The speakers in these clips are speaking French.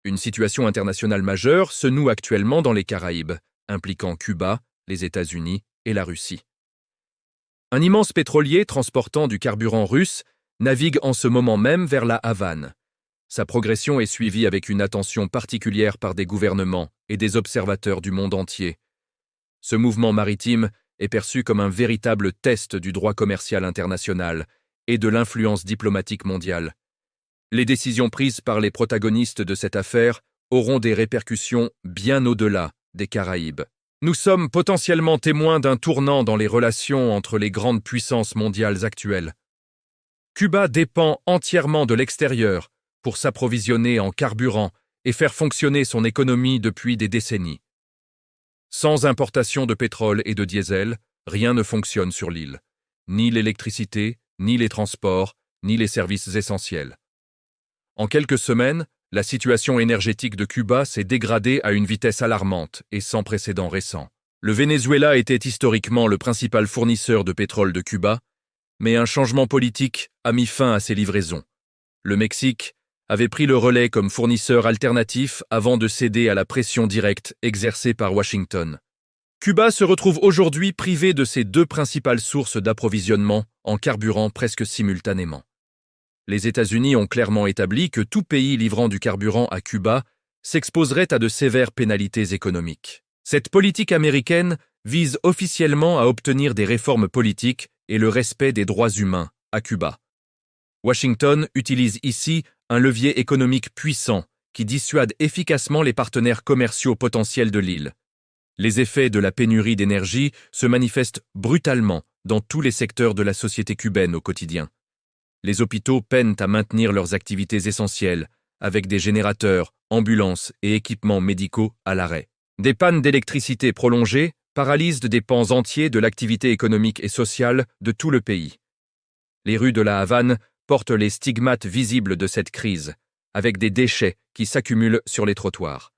Une situation internationale majeure se noue actuellement dans les Caraïbes, impliquant Cuba, les États-Unis et la Russie. Un immense pétrolier transportant du carburant russe navigue en ce moment même vers la Havane. Sa progression est suivie avec une attention particulière par des gouvernements et des observateurs du monde entier. Ce mouvement maritime est perçu comme un véritable test du droit commercial international et de l'influence diplomatique mondiale. Les décisions prises par les protagonistes de cette affaire auront des répercussions bien au-delà des Caraïbes. Nous sommes potentiellement témoins d'un tournant dans les relations entre les grandes puissances mondiales actuelles. Cuba dépend entièrement de l'extérieur pour s'approvisionner en carburant et faire fonctionner son économie depuis des décennies. Sans importation de pétrole et de diesel, rien ne fonctionne sur l'île. Ni l'électricité, ni les transports, ni les services essentiels. En quelques semaines, la situation énergétique de Cuba s'est dégradée à une vitesse alarmante et sans précédent récent. Le Venezuela était historiquement le principal fournisseur de pétrole de Cuba, mais un changement politique a mis fin à ces livraisons. Le Mexique avait pris le relais comme fournisseur alternatif avant de céder à la pression directe exercée par Washington. Cuba se retrouve aujourd'hui privé de ses deux principales sources d'approvisionnement en carburant presque simultanément. Les États-Unis ont clairement établi que tout pays livrant du carburant à Cuba s'exposerait à de sévères pénalités économiques. Cette politique américaine vise officiellement à obtenir des réformes politiques et le respect des droits humains à Cuba. Washington utilise ici un levier économique puissant qui dissuade efficacement les partenaires commerciaux potentiels de l'île. Les effets de la pénurie d'énergie se manifestent brutalement dans tous les secteurs de la société cubaine au quotidien. Les hôpitaux peinent à maintenir leurs activités essentielles, avec des générateurs, ambulances et équipements médicaux à l'arrêt. Des pannes d'électricité prolongées paralysent des pans entiers de l'activité économique et sociale de tout le pays. Les rues de la Havane portent les stigmates visibles de cette crise, avec des déchets qui s'accumulent sur les trottoirs.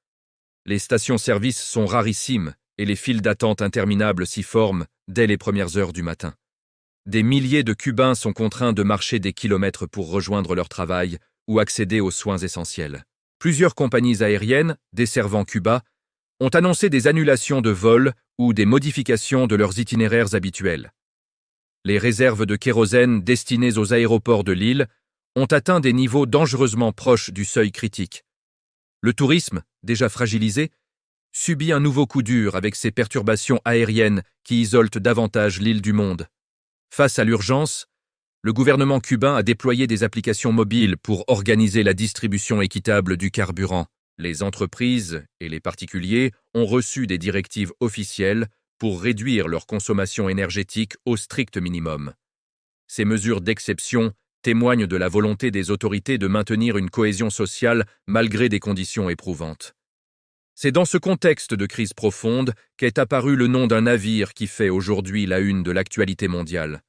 Les stations-service sont rarissimes et les files d'attente interminables s'y forment dès les premières heures du matin. Des milliers de Cubains sont contraints de marcher des kilomètres pour rejoindre leur travail ou accéder aux soins essentiels. Plusieurs compagnies aériennes, desservant Cuba, ont annoncé des annulations de vols ou des modifications de leurs itinéraires habituels. Les réserves de kérosène destinées aux aéroports de l'île ont atteint des niveaux dangereusement proches du seuil critique. Le tourisme, déjà fragilisé, subit un nouveau coup dur avec ces perturbations aériennes qui isolent davantage l'île du monde. Face à l'urgence, le gouvernement cubain a déployé des applications mobiles pour organiser la distribution équitable du carburant. Les entreprises et les particuliers ont reçu des directives officielles pour réduire leur consommation énergétique au strict minimum. Ces mesures d'exception témoignent de la volonté des autorités de maintenir une cohésion sociale malgré des conditions éprouvantes. C'est dans ce contexte de crise profonde qu'est apparu le nom d'un navire qui fait aujourd'hui la une de l'actualité mondiale.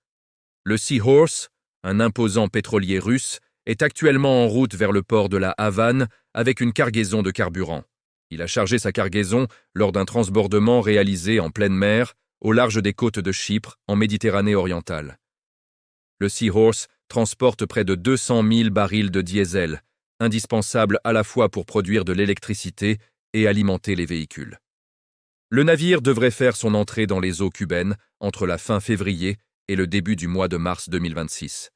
Le Seahorse, un imposant pétrolier russe, est actuellement en route vers le port de la Havane avec une cargaison de carburant. Il a chargé sa cargaison lors d'un transbordement réalisé en pleine mer, au large des côtes de Chypre, en Méditerranée orientale. Le Seahorse transporte près de 200 000 barils de diesel, indispensables à la fois pour produire de l'électricité et alimenter les véhicules. Le navire devrait faire son entrée dans les eaux cubaines entre la fin février et le début du mois de mars 2026.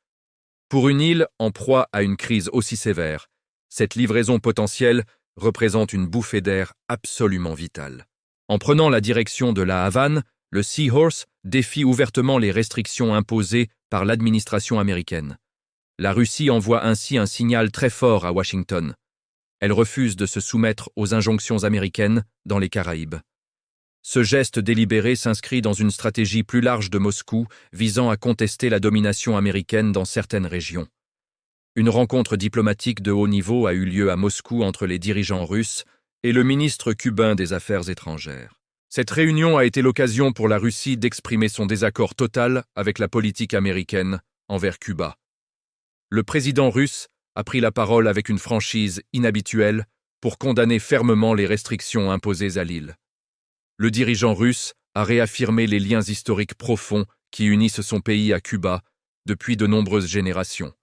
Pour une île en proie à une crise aussi sévère, cette livraison potentielle représente une bouffée d'air absolument vitale. En prenant la direction de la Havane, le Seahorse défie ouvertement les restrictions imposées par l'administration américaine. La Russie envoie ainsi un signal très fort à Washington. Elle refuse de se soumettre aux injonctions américaines dans les Caraïbes. Ce geste délibéré s'inscrit dans une stratégie plus large de Moscou visant à contester la domination américaine dans certaines régions. Une rencontre diplomatique de haut niveau a eu lieu à Moscou entre les dirigeants russes et le ministre cubain des Affaires étrangères. Cette réunion a été l'occasion pour la Russie d'exprimer son désaccord total avec la politique américaine envers Cuba. Le président russe a pris la parole avec une franchise inhabituelle pour condamner fermement les restrictions imposées à l'île. Le dirigeant russe a réaffirmé les liens historiques profonds qui unissent son pays à Cuba depuis de nombreuses générations.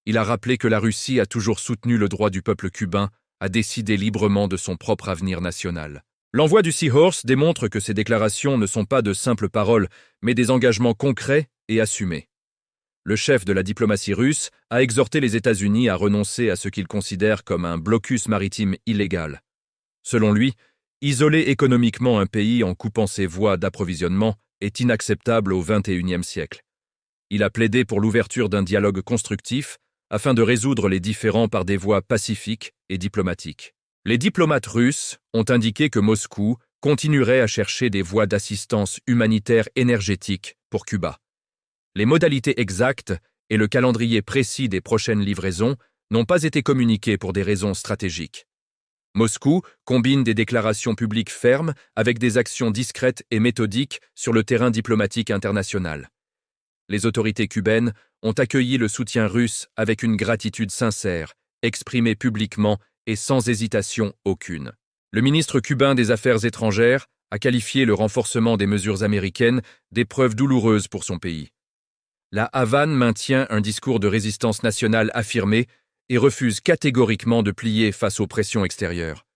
Il a rappelé que la Russie a toujours soutenu le droit du peuple cubain à décider librement de son propre avenir national. L'envoi du Seahorse démontre que ces déclarations ne sont pas de simples paroles, mais des engagements concrets et assumés. Le chef de la diplomatie russe a exhorté les États-Unis à renoncer à ce qu'il considère comme un blocus maritime illégal. Selon lui, isoler économiquement un pays en coupant ses voies d'approvisionnement est inacceptable au XXIe siècle. Il a plaidé pour l'ouverture d'un dialogue constructif afin de résoudre les différends par des voies pacifiques et diplomatiques. Les diplomates russes ont indiqué que Moscou continuerait à chercher des voies d'assistance humanitaire énergétique pour Cuba. Les modalités exactes et le calendrier précis des prochaines livraisons n'ont pas été communiqués pour des raisons stratégiques. Moscou combine des déclarations publiques fermes avec des actions discrètes et méthodiques sur le terrain diplomatique international. Les autorités cubaines ont accueilli le soutien russe avec une gratitude sincère, exprimée publiquement et sans hésitation aucune. Le ministre cubain des Affaires étrangères a qualifié le renforcement des mesures américaines d'épreuve douloureuse pour son pays. La Havane maintient un discours de résistance nationale affirmé et refuse catégoriquement de plier face aux pressions extérieures.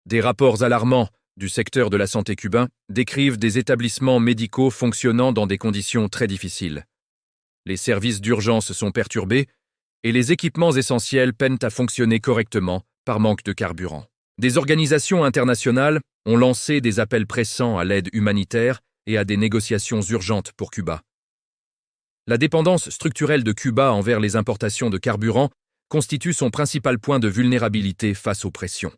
Des rapports alarmants du secteur de la santé cubain décrivent des établissements médicaux fonctionnant dans des conditions très difficiles. Les services d'urgence sont perturbés et les équipements essentiels peinent à fonctionner correctement par manque de carburant. Des organisations internationales ont lancé des appels pressants à l'aide humanitaire et à des négociations urgentes pour Cuba. La dépendance structurelle de Cuba envers les importations de carburant constitue son principal point de vulnérabilité face aux pressions.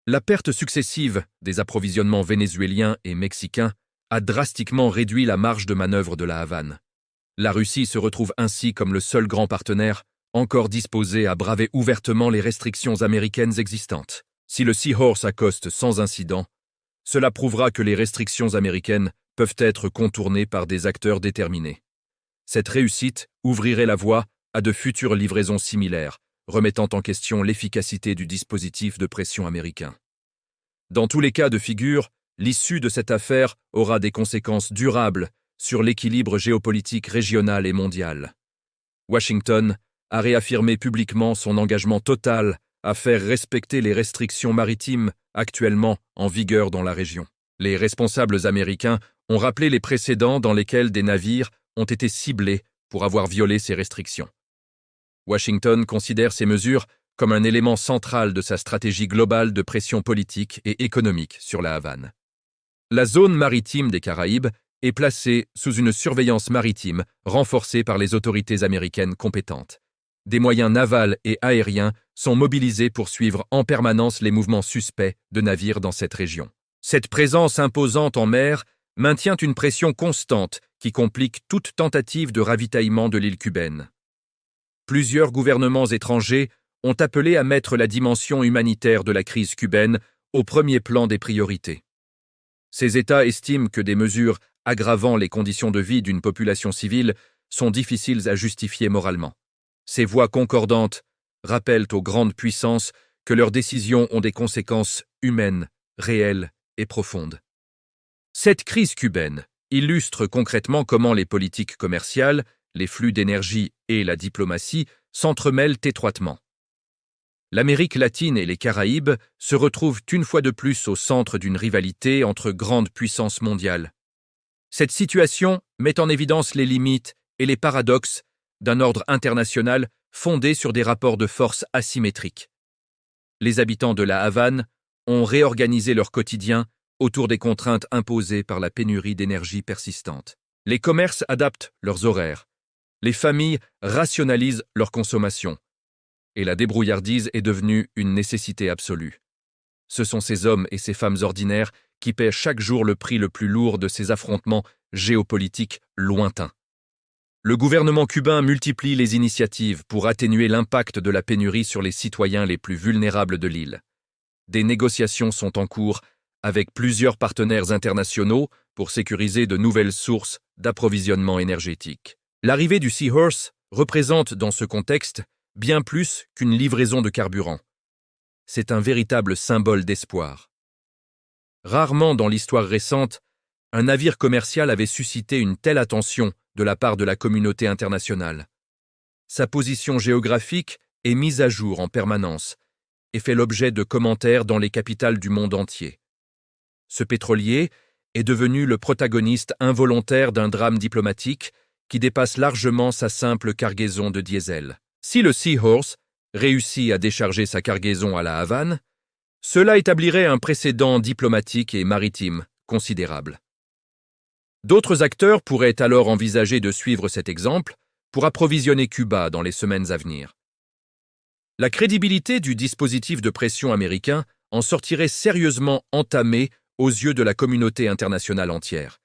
La perte successive des approvisionnements vénézuéliens et mexicains a drastiquement réduit la marge de manœuvre de la Havane. La Russie se retrouve ainsi comme le seul grand partenaire encore disposé à braver ouvertement les restrictions américaines existantes. Si le Seahorse accoste sans incident, cela prouvera que les restrictions américaines peuvent être contournées par des acteurs déterminés. Cette réussite ouvrirait la voie à de futures livraisons similaires, remettant en question l'efficacité du dispositif de pression américain. Dans tous les cas de figure, l'issue de cette affaire aura des conséquences durables sur l'équilibre géopolitique régional et mondial. Washington a réaffirmé publiquement son engagement total à faire respecter les restrictions maritimes actuellement en vigueur dans la région. Les responsables américains ont rappelé les précédents dans lesquels des navires ont été ciblés pour avoir violé ces restrictions. Washington considère ces mesures comme un élément central de sa stratégie globale de pression politique et économique sur la Havane. La zone maritime des Caraïbes est placée sous une surveillance maritime renforcée par les autorités américaines compétentes. Des moyens navals et aériens sont mobilisés pour suivre en permanence les mouvements suspects de navires dans cette région. Cette présence imposante en mer maintient une pression constante qui complique toute tentative de ravitaillement de l'île cubaine. Plusieurs gouvernements étrangers ont appelé à mettre la dimension humanitaire de la crise cubaine au premier plan des priorités. Ces États estiment que des mesures aggravant les conditions de vie d'une population civile sont difficiles à justifier moralement. Ces voix concordantes rappellent aux grandes puissances que leurs décisions ont des conséquences humaines, réelles et profondes. Cette crise cubaine illustre concrètement comment les politiques commerciales, les flux d'énergie et la diplomatie s'entremêlent étroitement. L'Amérique latine et les Caraïbes se retrouvent une fois de plus au centre d'une rivalité entre grandes puissances mondiales. Cette situation met en évidence les limites et les paradoxes d'un ordre international fondé sur des rapports de force asymétriques. Les habitants de la Havane ont réorganisé leur quotidien autour des contraintes imposées par la pénurie d'énergie persistante. Les commerces adaptent leurs horaires. Les familles rationalisent leur consommation. Et la débrouillardise est devenue une nécessité absolue. Ce sont ces hommes et ces femmes ordinaires qui paient chaque jour le prix le plus lourd de ces affrontements géopolitiques lointains. Le gouvernement cubain multiplie les initiatives pour atténuer l'impact de la pénurie sur les citoyens les plus vulnérables de l'île. Des négociations sont en cours avec plusieurs partenaires internationaux pour sécuriser de nouvelles sources d'approvisionnement énergétique. L'arrivée du Seahorse représente dans ce contexte bien plus qu'une livraison de carburant. C'est un véritable symbole d'espoir. Rarement dans l'histoire récente, un navire commercial avait suscité une telle attention de la part de la communauté internationale. Sa position géographique est mise à jour en permanence et fait l'objet de commentaires dans les capitales du monde entier. Ce pétrolier est devenu le protagoniste involontaire d'un drame diplomatique qui dépasse largement sa simple cargaison de diesel. Si le Seahorse réussit à décharger sa cargaison à La Havane, cela établirait un précédent diplomatique et maritime considérable. D'autres acteurs pourraient alors envisager de suivre cet exemple pour approvisionner Cuba dans les semaines à venir. La crédibilité du dispositif de pression américain en sortirait sérieusement entamée aux yeux de la communauté internationale entière.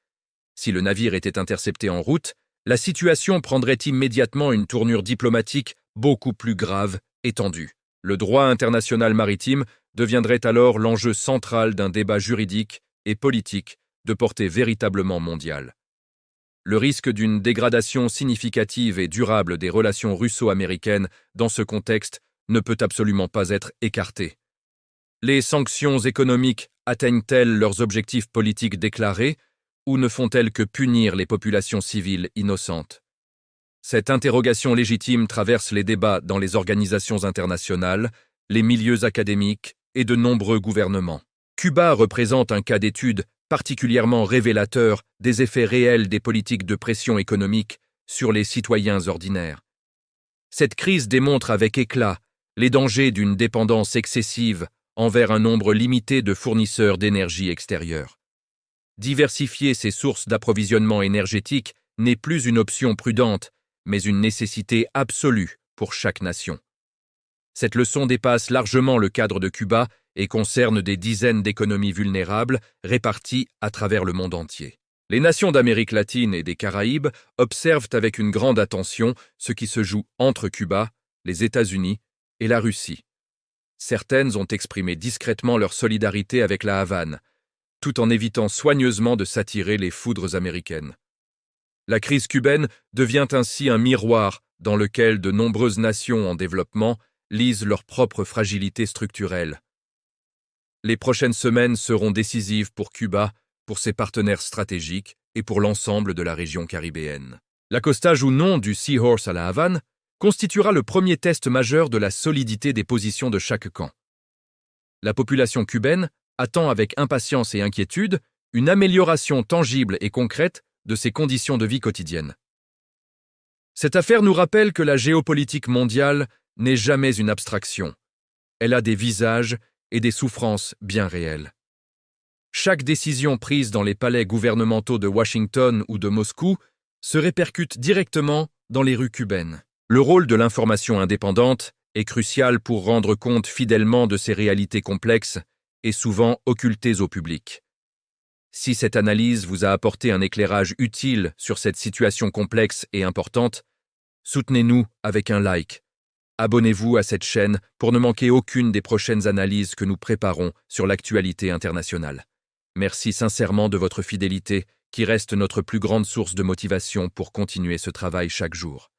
Si le navire était intercepté en route, la situation prendrait immédiatement une tournure diplomatique beaucoup plus grave et tendue. Le droit international maritime deviendrait alors l'enjeu central d'un débat juridique et politique de portée véritablement mondiale. Le risque d'une dégradation significative et durable des relations russo-américaines dans ce contexte ne peut absolument pas être écarté. Les sanctions économiques atteignent-elles leurs objectifs politiques déclarés ou ne font-elles que punir les populations civiles innocentes? Cette interrogation légitime traverse les débats dans les organisations internationales, les milieux académiques et de nombreux gouvernements. Cuba représente un cas d'étude particulièrement révélateur des effets réels des politiques de pression économique sur les citoyens ordinaires. Cette crise démontre avec éclat les dangers d'une dépendance excessive envers un nombre limité de fournisseurs d'énergie extérieure. Diversifier ses sources d'approvisionnement énergétique n'est plus une option prudente, mais une nécessité absolue pour chaque nation. Cette leçon dépasse largement le cadre de Cuba et concerne des dizaines d'économies vulnérables réparties à travers le monde entier. Les nations d'Amérique latine et des Caraïbes observent avec une grande attention ce qui se joue entre Cuba, les États-Unis et la Russie. Certaines ont exprimé discrètement leur solidarité avec La Havane, tout en évitant soigneusement de s'attirer les foudres américaines. La crise cubaine devient ainsi un miroir dans lequel de nombreuses nations en développement lisent leur propre fragilité structurelle. Les prochaines semaines seront décisives pour Cuba, pour ses partenaires stratégiques et pour l'ensemble de la région caribéenne. L'accostage ou non du Seahorse à La Havane constituera le premier test majeur de la solidité des positions de chaque camp. La population cubaine attend avec impatience et inquiétude une amélioration tangible et concrète de ses conditions de vie quotidiennes. Cette affaire nous rappelle que la géopolitique mondiale n'est jamais une abstraction. Elle a des visages et des souffrances bien réelles. Chaque décision prise dans les palais gouvernementaux de Washington ou de Moscou se répercute directement dans les rues cubaines. Le rôle de l'information indépendante est crucial pour rendre compte fidèlement de ces réalités complexes et souvent occultées au public. Si cette analyse vous a apporté un éclairage utile sur cette situation complexe et importante, soutenez-nous avec un like. Abonnez-vous à cette chaîne pour ne manquer aucune des prochaines analyses que nous préparons sur l'actualité internationale. Merci sincèrement de votre fidélité, qui reste notre plus grande source de motivation pour continuer ce travail chaque jour.